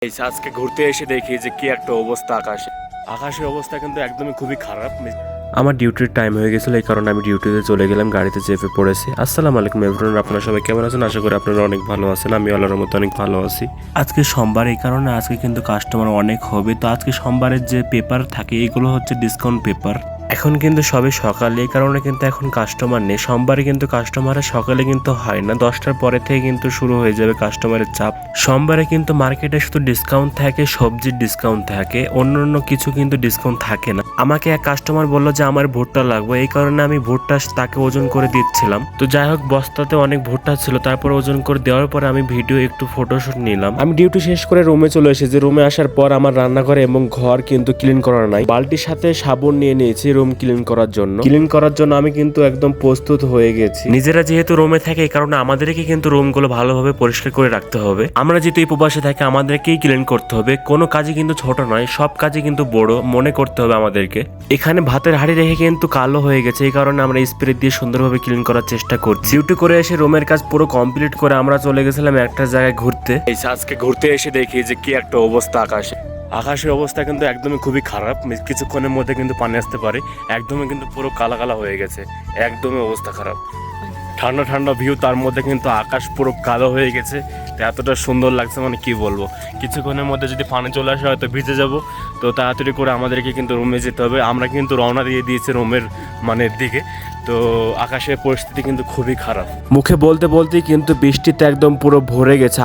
আজকে ঘুরতে এসে দেখি যে কি একটা অবস্থা আকাশের অবস্থা কিন্তু একদমই খুবই খারাপ। আমার ডিউটির টাইম হয়ে গেছিল, এই কারণে আমি ডিউটিতে চলে গেলাম, গাড়িতে চেপে পড়েছি। আসসালামু আলাইকুম এভরিওয়ান, আপনারা সবাই কেমন আছেন? আশা করি আপনারা অনেক ভালো আছেন। আমি আল্লাহর মতো অনেক ভালো আছি। আজকে সোমবার, এই কারণে আজকে কিন্তু কাস্টমার অনেক হবে। তো আজকে সোমবারের যে পেপার থাকে এগুলো হচ্ছে ডিসকাউন্ট পেপার। এখন কিন্তু সবে সকালে, এই কারণে কিন্তু এখন কাস্টমার নেই। সোমবারে কিন্তু কাস্টমারের সকালে কিন্তু হয় না, 10টার পরে থেকে কিন্তু শুরু হয়ে যাবে কাস্টমারের চাপ। সোমবারে কিন্তু মার্কেটে শুধু ডিসকাউন্ট থাকে, সবজির ডিসকাউন্ট থাকে, অন্য কিছু কিন্তু ডিসকাউন্ট থাকে না। আমাকে এক কাস্টমার বললো যে আমার ভুট্টা লাগবে, এই কারণে আমি ভুট্টা তাকে ওজন করে দিচ্ছিলাম। তো যাই হোক, বস্তাতে অনেক ভুট্টা ছিল, তারপর ওজন করে দেওয়ার পরে আমি ভিডিও একটু ফটোশুট নিলাম। আমি ডিউটি শেষ করে রুমে চলে এসেছি। রুমে আসার পর আমার রান্নাঘরে এবং ঘর কিন্তু ক্লিন করা নাই। বালতির সাথে সাবুন নিয়ে নিয়েছি রুম ক্লিন করার জন্য। আমি কিন্তু একদম প্রস্তুত হয়ে গেছি। নিজেরা যেহেতু রুমে থাকে, এই কারণে আমাদেরকে কিন্তু রুমগুলো ভালোভাবে পরিষ্কার করে রাখতে হবে। আমরা যেহেতু এই প্রবাসে থাকি, আমাদেরকেই ক্লিন করতে হবে। কোনো কাজই কিন্তু ছোট নয়, সব কাজই কিন্তু বড় মনে করতে হবে আমাদেরকে। এখানে ভাতের হাঁড়ি রেখে কিন্তু কালো হয়ে গেছে, এই কারণে আমরা স্প্রে দিয়ে সুন্দরভাবে ক্লিন করার চেষ্টা করছি। ডিউটি করে এসে রুমের কাজ পুরো কমপ্লিট করে আমরা চলে গেছিলাম একটা জায়গায় ঘুরতে। আজকে ঘুরতে এসে দেখি যে কি একটা অবস্থা আকাশের অবস্থা কিন্তু একদমই খুবই খারাপ। কিছুক্ষণের মধ্যে কিন্তু পানি আসতে পারে। একদমই কিন্তু পুরো কালা কালা হয়ে গেছে, একদমই অবস্থা খারাপ। ঠান্ডা ঠান্ডা ভিউ, তার মধ্যে কিন্তু আকাশ পুরো কালো হয়ে গেছে। তো এতটা সুন্দর লাগছে, মানে কি বলবো। কিছুক্ষণের মধ্যে যদি পানি চলে আসে হয়তো ভিজে যাব। তো তাড়াতাড়ি করে আমাদেরকে কিন্তু রুমে যেতে হবে। আমরা কিন্তু রওনা দিয়ে দিয়েছি রুমের দিকে। তো আকাশের পরিস্থিতি কিন্তু খুবই খারাপ। মুখে বলতে বলতেই কিন্তু বৃষ্টিতে একদম পুরো ভরে গেছে।